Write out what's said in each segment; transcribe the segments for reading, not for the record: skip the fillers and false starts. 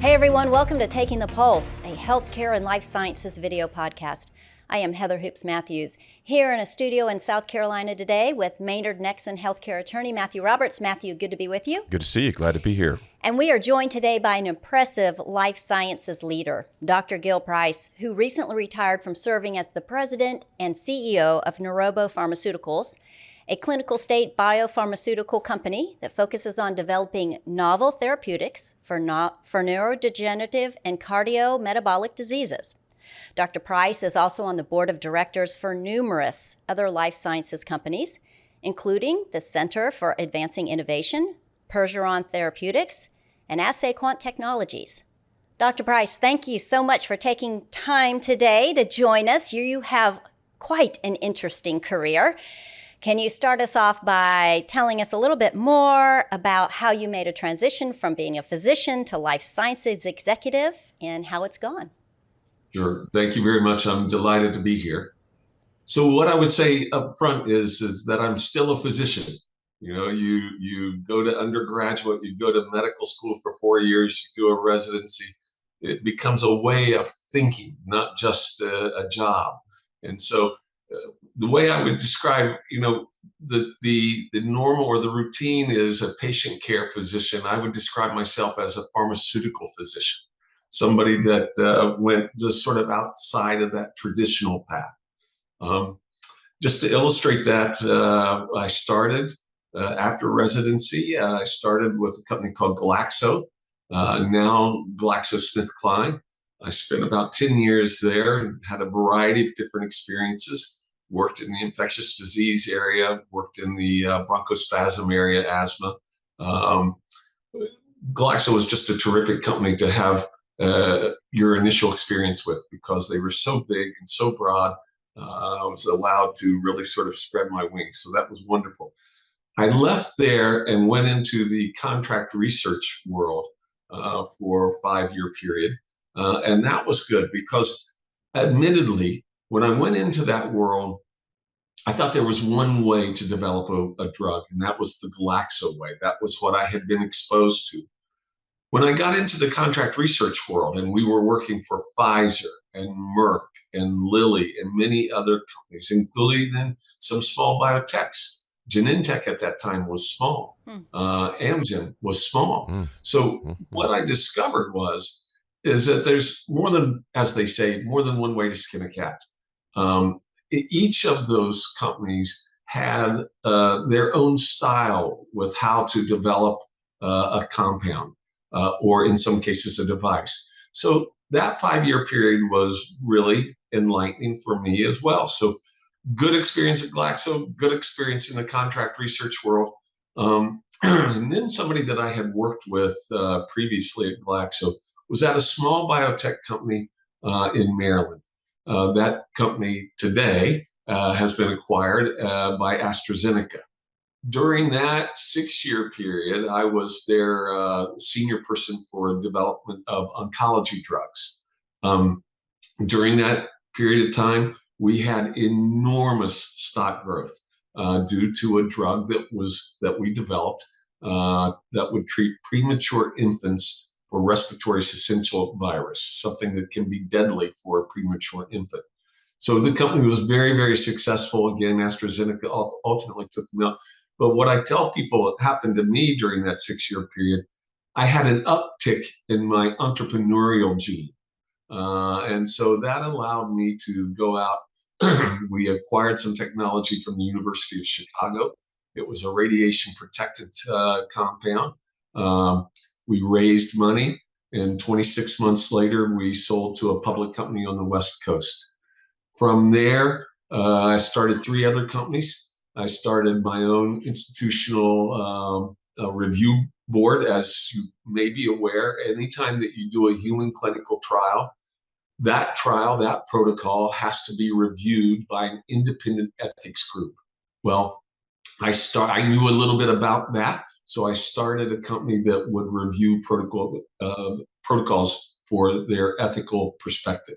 Hey everyone, welcome to Taking the Pulse, a healthcare and life sciences video podcast. I am Heather Hoops Matthews, here in a studio in South Carolina today with Maynard Nexon healthcare attorney Matthew Roberts. Matthew, good to be with you. Good to see you. Glad to be here. And we are joined today by an impressive life sciences leader, Dr. Gil Price, who recently retired from serving as the president and CEO of Neurobo Pharmaceuticals, a clinical state biopharmaceutical company that focuses on developing novel therapeutics for neurodegenerative and cardiometabolic diseases. Dr. Price is also on the board of directors for numerous other life sciences companies, including the Center for Advancing Innovation, Pergeron Therapeutics, and AssayQuant Technologies. Dr. Price, thank you so much for taking time today to join us. You have quite an interesting career. Can you start us off by telling us a little bit more about how you made a transition from being a physician to life sciences executive and how it's gone? Sure. Thank you very much. I'm delighted to be here. So what I would say up front is that I'm still a physician. You know, you go to undergraduate, you go to medical school for 4 years, you do a residency. It becomes a way of thinking, not just a job. And so the way I would describe, the normal or the routine is a patient care physician. I would describe myself as a pharmaceutical physician, somebody that went just sort of outside of that traditional path. Just to illustrate that, I started after residency. I started with a company called Glaxo, now GlaxoSmithKline. I spent about 10 years there and had a variety of different experiences. Worked in the infectious disease area, worked in the bronchospasm area, asthma. Glaxo was just a terrific company to have your initial experience with because they were so big and so broad. I was allowed to really sort of spread my wings. So that was wonderful. I left there and went into the contract research world for a 5-year period. And that was good because admittedly, when I went into that world, I thought there was one way to develop a drug, and that was the Glaxo way. That was what I had been exposed to. When I got into the contract research world, and we were working for Pfizer and Merck and Lilly and many other companies, including then some small biotechs. Genentech at that time was small. Amgen was small. So what I discovered is that there's more than, as they say, more than one way to skin a cat. Each of those companies had their own style with how to develop a compound, or in some cases a device. So that 5-year period was really enlightening for me as well. So good experience at Glaxo, good experience in the contract research world. And then somebody that I had worked with previously at Glaxo was at a small biotech company in Maryland. That company today has been acquired by AstraZeneca. During that 6-year period, I was their senior person for development of oncology drugs. During that period of time, we had enormous stock growth due to a drug that we developed that would treat premature infants for respiratory syncytial virus, something that can be deadly for a premature infant. So the company was very, very successful. Again, AstraZeneca ultimately took them out. But what I tell people that happened to me during that 6-year period, I had an uptick in my entrepreneurial gene. And so that allowed me to go out. We acquired some technology from the University of Chicago. It was a radiation protected compound. We raised money, and 26 months later, we sold to a public company on the West Coast. From there, I started 3 other companies. I started my own institutional review board. As you may be aware, anytime that you do a human clinical trial, that protocol has to be reviewed by an independent ethics group. Well, I knew a little bit about that. So I started a company that would review protocols for their ethical perspective.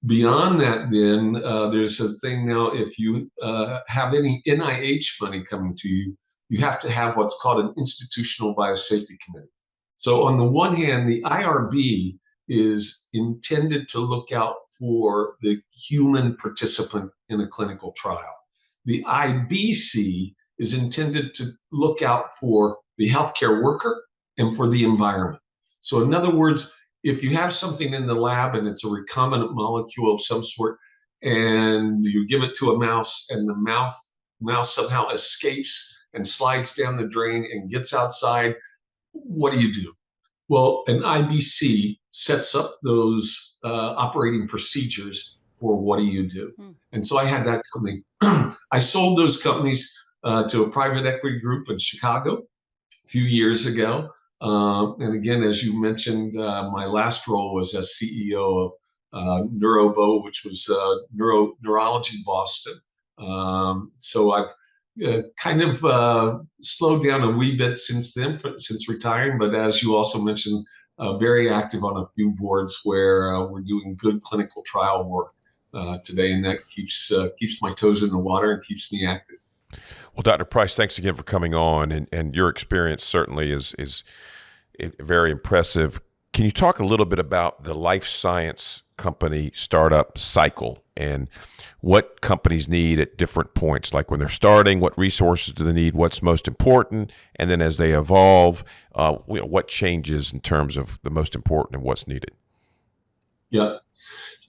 Beyond that, then, there's a thing now, if you have any NIH money coming to you, you have to have what's called an institutional biosafety committee. So on the one hand, the IRB is intended to look out for the human participant in a clinical trial. The IBC is intended to look out for the healthcare worker and for the environment. So in other words, if you have something in the lab and it's a recombinant molecule of some sort, and you give it to a mouse, and the mouse somehow escapes and slides down the drain and gets outside, what do? Well, an IBC sets up those operating procedures for what do you do. And so I had that company. I sold those companies to a private equity group in Chicago a few years ago. And again, as you mentioned, my last role was as CEO of Neurobo, which was Neurology Boston. So I've kind of slowed down a wee bit since then, since retiring. But as you also mentioned, very active on a few boards where we're doing good clinical trial work today, and that keeps my toes in the water and keeps me active. Well, Dr. Price, thanks again for coming on, and your experience certainly is very impressive. Can you talk a little bit about the life science company startup cycle and what companies need at different points, like when they're starting, what resources do they need, what's most important, and then as they evolve, what changes in terms of the most important and what's needed? Yeah,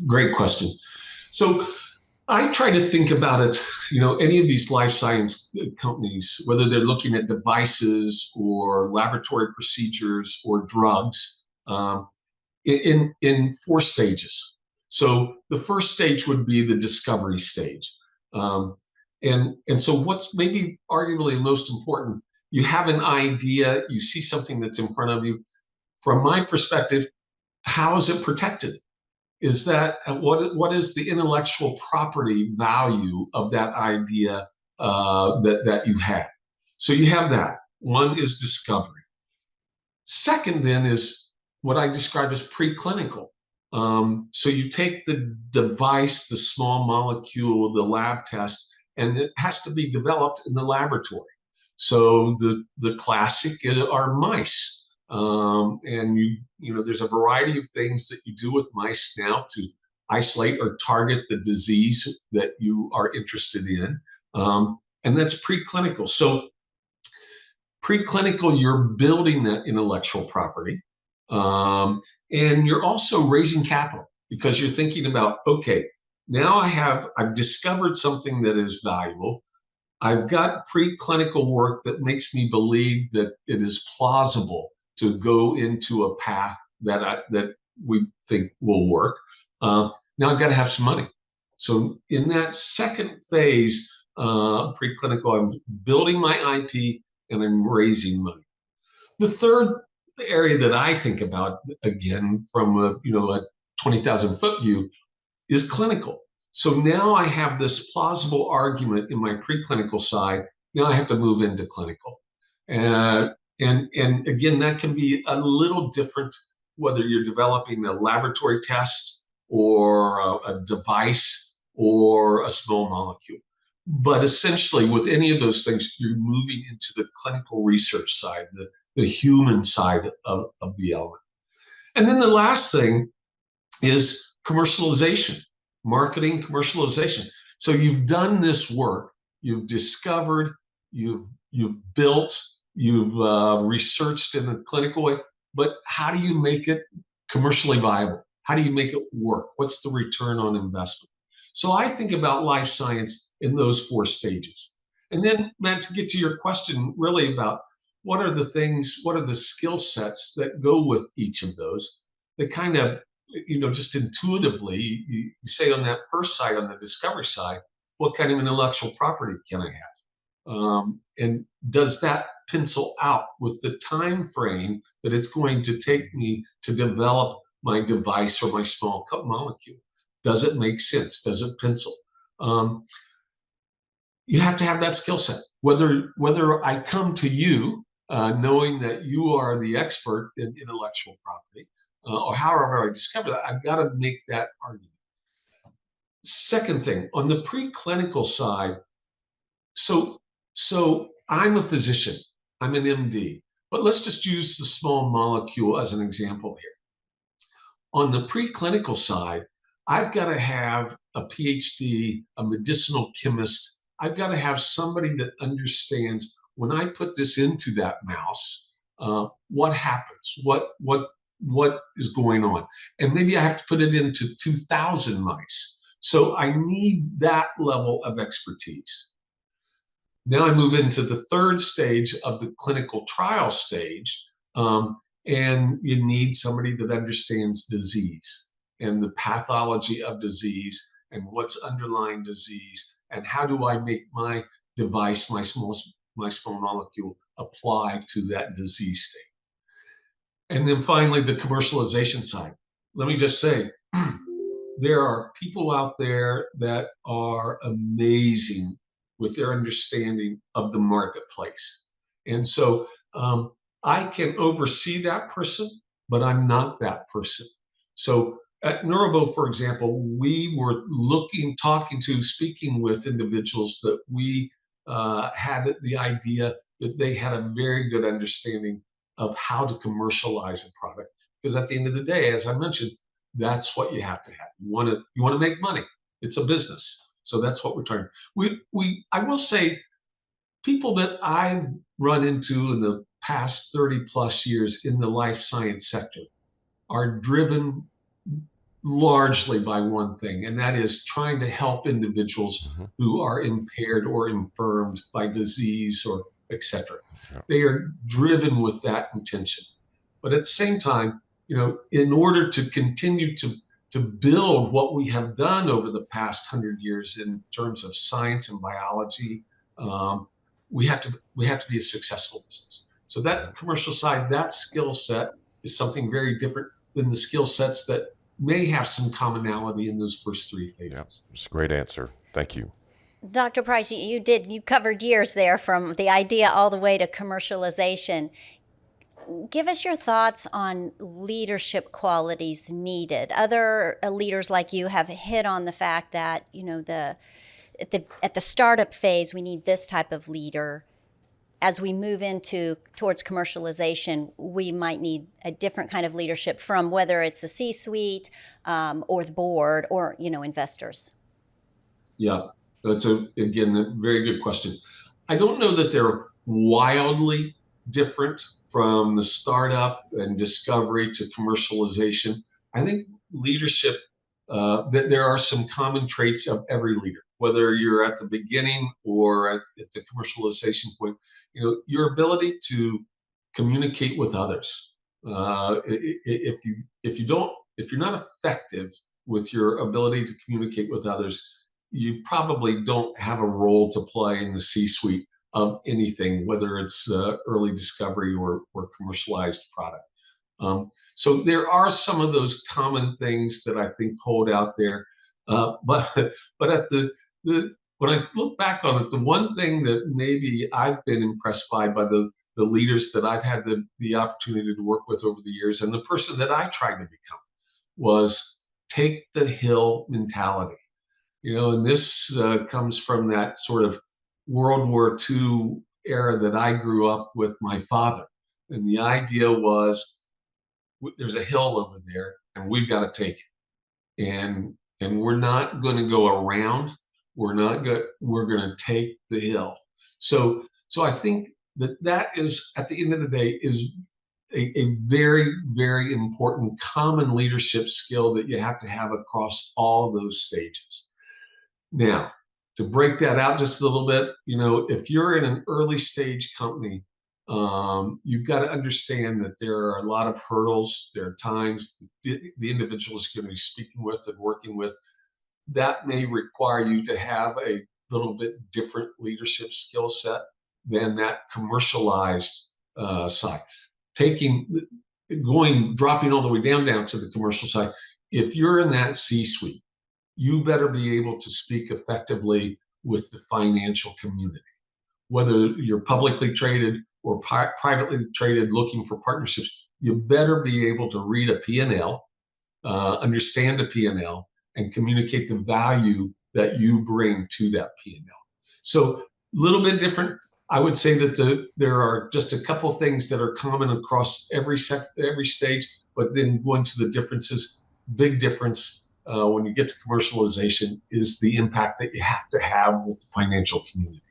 great question. So I try to think about it, any of these life science companies, whether they're looking at devices or laboratory procedures or drugs, in four stages. So the first stage would be the discovery stage. And so what's maybe arguably most important, you have an idea, you see something that's in front of you. From my perspective, how is it protected? Is that what is the intellectual property value of that idea that you have? So you have that. One is discovery. Second, then, is what I describe as preclinical. So you take the device, the small molecule, the lab test, and it has to be developed in the laboratory. So the classic are mice. And there's a variety of things that you do with mice now to isolate or target the disease that you are interested in. And that's preclinical. So preclinical, you're building that intellectual property. And you're also raising capital because you're thinking about, okay, now I've discovered something that is valuable. I've got preclinical work that makes me believe that it is plausible to go into a path that we think will work. Now I've got to have some money. So in that second phase, preclinical, I'm building my IP and I'm raising money. The third area that I think about, again, from a 20,000-foot view, is clinical. So now I have this plausible argument in my preclinical side. Now I have to move into clinical. And again, that can be a little different whether you're developing a laboratory test or a device or a small molecule. But essentially, with any of those things, you're moving into the clinical research side, the human side of the element. And then the last thing is commercialization, marketing, commercialization. So you've done this work, you've discovered, you've built, you've researched in a clinical way, but how do you make it commercially viable? How do you make it work? What's the return on investment? So I think about life science in those four stages. And then, Matt, to get to your question really about what are the skill sets that go with each of those, that kind of, just intuitively, you say on that first side, on the discovery side, what kind of intellectual property can I have? And does that pencil out with the time frame that it's going to take me to develop my device or my small molecule? Does it make sense? Does it pencil? You have to have that skill set. Whether I come to you knowing that you are the expert in intellectual property, or however I discover that, I've got to make that argument. Second thing, on the preclinical side, so I'm a physician, I'm an MD. But let's just use the small molecule as an example here. On the preclinical side, I've got to have a PhD, a medicinal chemist. I've got to have somebody that understands when I put this into that mouse, what happens, what is going on, and maybe I have to put it into 2,000 mice. So I need that level of expertise. Now I move into the third stage of the clinical trial stage, and you need somebody that understands disease and the pathology of disease and what's underlying disease and how do I make my device, my small molecule, apply to that disease state. And then finally, the commercialization side. Let me just say, there are people out there that are amazing with their understanding of the marketplace. And so I can oversee that person, but I'm not that person. So at Neurobo, for example, we were talking to, speaking with individuals that we had the idea that they had a very good understanding of how to commercialize a product. Because at the end of the day, as I mentioned, that's what you have to have. You want to make money. It's a business. So that's what we're trying. I will say, people that I've run into in the past 30 plus years in the life science sector are driven largely by one thing, and that is trying to help individuals who are impaired or infirmed by disease or etc. Yeah. They are driven with that intention. But at the same time, in order to continue to build what we have done over the past 100 years in terms of science and biology, we have to be a successful business. So that commercial side, that skill set is something very different than the skill sets that may have some commonality in those first three phases. Yeah, it's a great answer. Thank you. Dr. Price, you covered years there from the idea all the way to commercialization. Give us your thoughts on leadership qualities needed. Other leaders like you have hit on the fact that, at the startup phase, we need this type of leader. As we move towards commercialization, we might need a different kind of leadership from whether it's the C-suite or the board or, investors. Yeah, that's again, a very good question. I don't know that they're wildly different from the startup and discovery to commercialization. I think leadership, that there are some common traits of every leader, whether you're at the beginning or at the commercialization point. Your ability to communicate with others. If you're not effective with your ability to communicate with others, you probably don't have a role to play in the C-suite of anything, whether it's early discovery or commercialized product. So there are some of those common things that I think hold out there. But at when I look back on it, the one thing that maybe I've been impressed by the leaders that I've had the opportunity to work with over the years, and the person that I tried to become, was take the hill mentality. And this comes from that sort of World War II era that I grew up with my father. And the idea was, there's a hill over there and we've got to take it. And we're not going to go around. We're going to take the hill. So I think that is, at the end of the day, is a very, very important common leadership skill that you have to have across all those stages. Now, to break that out just a little bit, if you're in an early stage company, you've got to understand that there are a lot of hurdles. There are times the individual is going to be speaking with and working with that may require you to have a little bit different leadership skill set than that commercialized side. Dropping all the way down to the commercial side. If you're in that C-suite, you better be able to speak effectively with the financial community, whether you're publicly traded or privately traded looking for partnerships. You better be able to read a P&L, understand a P&L, and communicate the value that you bring to that P&L. So a little bit different I would say that there are just a couple things that are common across every stage, but then going to the differences, big difference when you get to commercialization is the impact that you have to have with the financial community.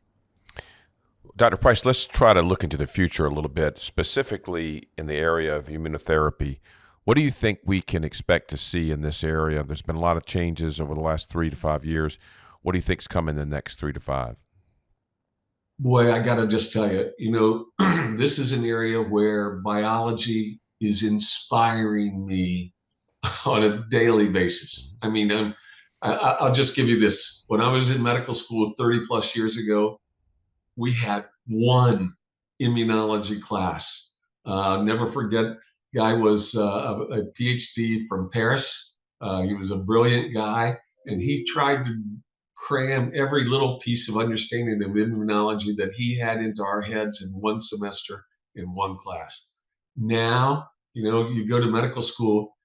Dr. Price, let's try to look into the future a little bit, specifically in the area of immunotherapy. What do you think we can expect to see in this area? There's been a lot of changes over the last 3 to 5 years. What do you think is coming in the next 3 to 5? Boy, I got to just tell you, this is an area where biology is inspiring me on a daily basis. I mean, I'll just give you this. When I was in medical school 30 plus years ago, we had one immunology class. Never forget, guy was a PhD from Paris. He was a brilliant guy, and he tried to cram every little piece of understanding of immunology that he had into our heads in one semester in one class. Now, you go to medical school,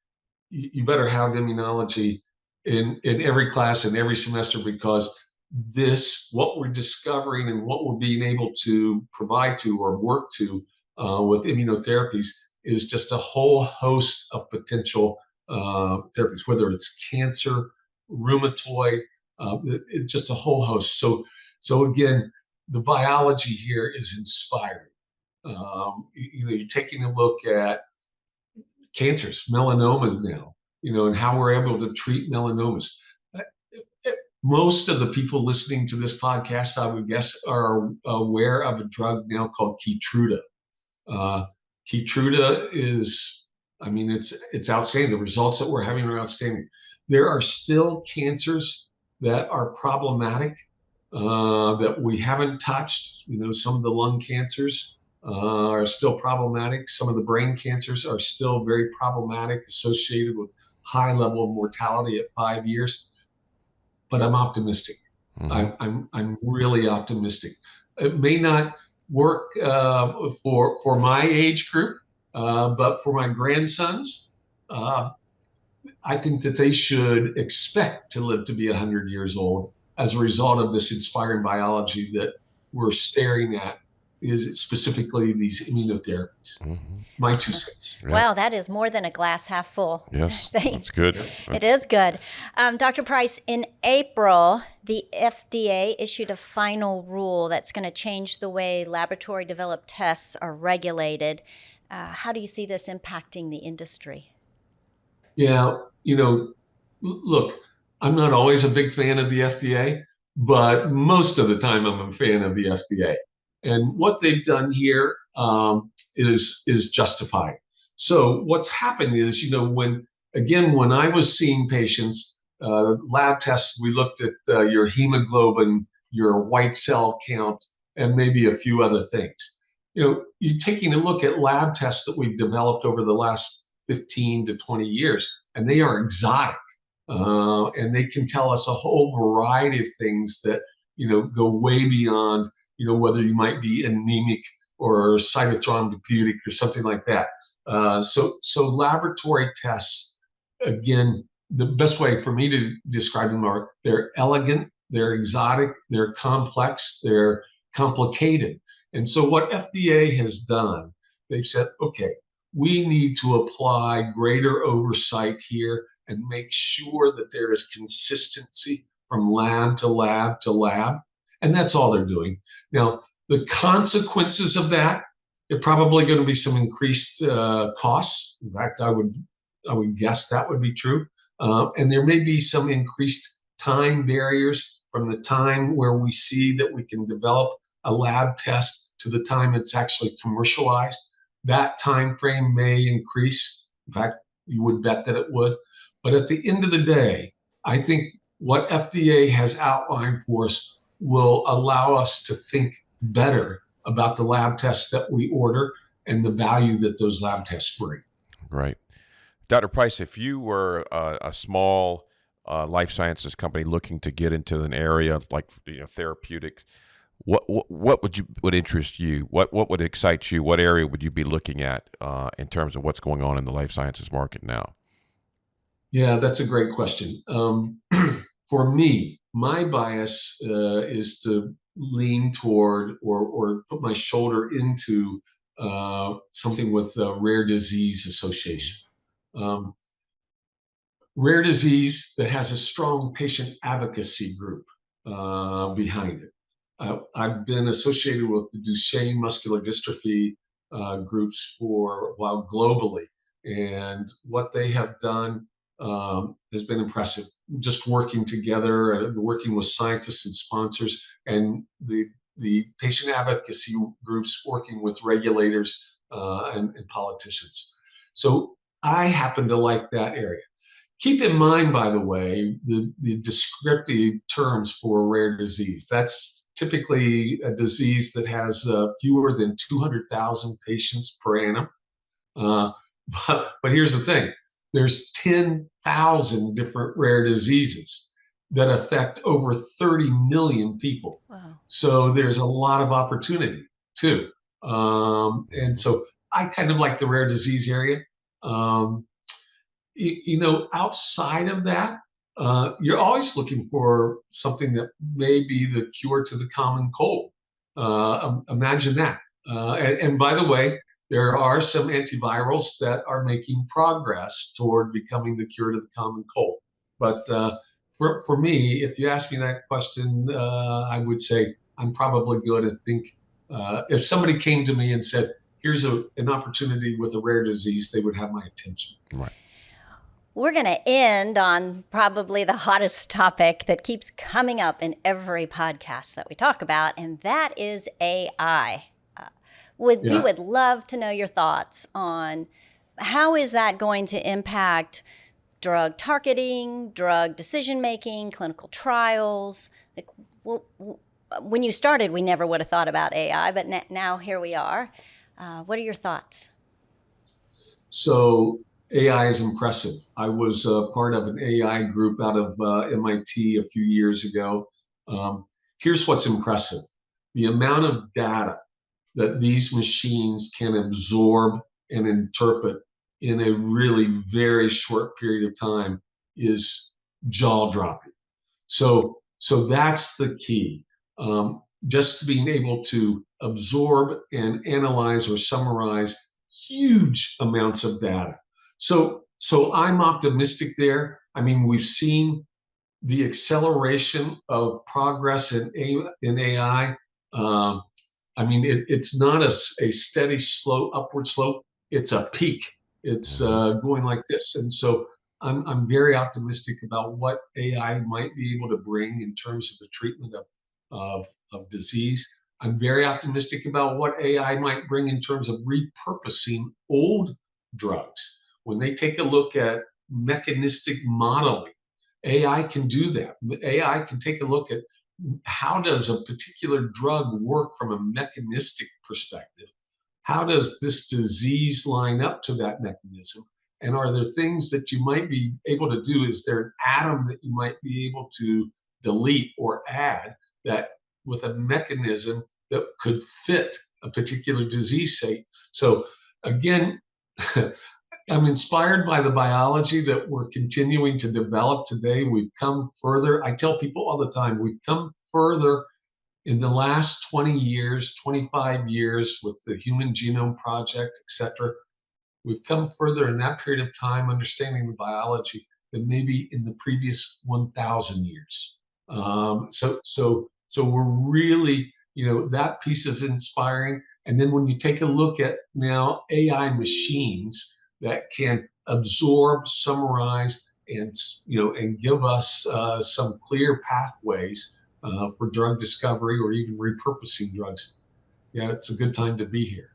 you better have immunology in every class and every semester, because what we're discovering and what we're being able to provide to or work to with immunotherapies is just a whole host of potential therapies, whether it's cancer, rheumatoid, it's just a whole host. So again, the biology here is inspiring. You're taking a look at cancers, melanomas now, and how we're able to treat melanomas. Most of the people listening to this podcast, I would guess, are aware of a drug now called Keytruda. Keytruda is, it's outstanding. The results that we're having are outstanding. There are still cancers that are problematic that we haven't touched. Some of the lung cancers are still problematic. Some of the brain cancers are still very problematic, associated with high level of mortality at 5 years. But I'm optimistic. Mm-hmm. I'm really optimistic. It may not work for my age group, but for my grandsons, I think that they should expect to live to be 100 years old as a result of this inspiring biology that we're staring at, is specifically these immunotherapies. Mm-hmm. My 2 cents. Yeah. Wow, that is more than a glass half full. Yes, that's good. It is good. Dr. Price, in April, the FDA issued a final rule that's going to change the way laboratory-developed tests are regulated. How do you see this impacting the industry? Yeah, look, I'm not always a big fan of the FDA, but most of the time I'm a fan of the FDA. And what they've done here is justified. So what's happened is, when I was seeing patients, lab tests, we looked at your hemoglobin, your white cell count, and maybe a few other things. You're taking a look at lab tests that we've developed over the last 15 to 20 years, and they are exotic. And they can tell us a whole variety of things that, go way beyond, whether you might be anemic or cytothrombopic or something like that. So laboratory tests, again, the best way for me to describe them are they're elegant, they're exotic, they're complex, they're complicated. And so what FDA has done, they've said, okay, we need to apply greater oversight here and make sure that there is consistency from lab to lab to lab. And that's all they're doing. Now, the consequences of that, are probably going to be some increased costs. In fact, I would guess that would be true. And there may be some increased time barriers from the time where we see that we can develop a lab test to the time it's actually commercialized. That time frame may increase. In fact, you would bet that it would. But at the end of the day, I think what FDA has outlined for us will allow us to think better about the lab tests that we order and the value that those lab tests bring. Right. Dr. Price, if you were a small life sciences company looking to get into an area like therapeutic, what would interest you? What would excite you? What area would you be looking at in terms of what's going on in the life sciences market now? Yeah, that's a great question. For me, my bias is to lean toward or put my shoulder into something with rare disease association. Um, Rare disease that has a strong patient advocacy group behind it. I've been associated with the Duchenne muscular dystrophy groups for a while globally, and what they have done has been impressive. Just working together, working with scientists and sponsors, and the patient advocacy groups working with regulators and politicians. So I happen to like that area. Keep in mind, by the way, the descriptive terms for a rare disease. That's typically a disease that has fewer than 200,000 patients per annum. Uh, but here's the thing. There's 10,000 different rare diseases that affect over 30 million people. Wow. So there's a lot of opportunity too. And so I kind of like the rare disease area. Outside of that, you're always looking for something that may be the cure to the common cold. Imagine that. And by the way, there are some antivirals that are making progress toward becoming the cure to the common cold. But for me, if you ask me that question, I would say I'm probably going to think if somebody came to me and said, here's an opportunity with a rare disease, they would have my attention. Right. We're going to end on probably the hottest topic that keeps coming up in every podcast that we talk about, and that is AI. We would love to know your thoughts on how is that going to impact drug targeting, drug decision-making, clinical trials. When you started, we never would have thought about AI, but now here we are. What are your thoughts? So AI is impressive. I was part of an AI group out of MIT a few years ago. Here's what's impressive. The amount of data that these machines can absorb and interpret in a really very short period of time is jaw-dropping. So that's the key. Just being able to absorb and analyze or summarize huge amounts of data. So I'm optimistic there. I mean, we've seen the acceleration of progress in AI. I mean, it's not a steady, slow upward slope. It's a peak. It's going like this. And so I'm very optimistic about what AI might be able to bring in terms of the treatment of disease. I'm very optimistic about what AI might bring in terms of repurposing old drugs. When they take a look at mechanistic modeling, AI can do that. AI can take a look at how does a particular drug work from a mechanistic perspective? How does this disease line up to that mechanism? And are there things that you might be able to do? Is there an atom that you might be able to delete or add that with a mechanism that could fit a particular disease state? So again, I'm inspired by the biology that we're continuing to develop today. We've come further. I tell people all the time, we've come further in the last 20 years, 25 years with the Human Genome Project, et cetera. We've come further in that period of time understanding the biology than maybe in the previous 1,000 years. So we're really, that piece is inspiring. And then when you take a look at now AI machines that can absorb, summarize, and give us some clear pathways for drug discovery or even repurposing drugs. Yeah, it's a good time to be here.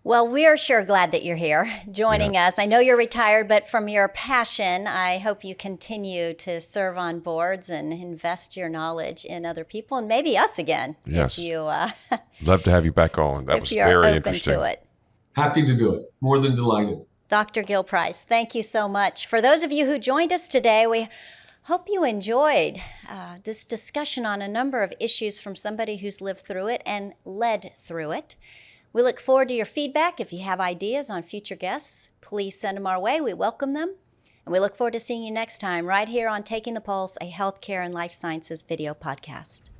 Well, we are sure glad that you're here joining us. I know you're retired, but from your passion, I hope you continue to serve on boards and invest your knowledge in other people and maybe us again. Yes. If you, love to have you back on. That was very interesting. To it. Happy to do it. More than delighted. Dr. Gil Price, thank you so much. For those of you who joined us today, we hope you enjoyed this discussion on a number of issues from somebody who's lived through it and led through it. We look forward to your feedback. If you have ideas on future guests, please send them our way. We welcome them. And we look forward to seeing you next time right here on Taking the Pulse, a healthcare and life sciences video podcast.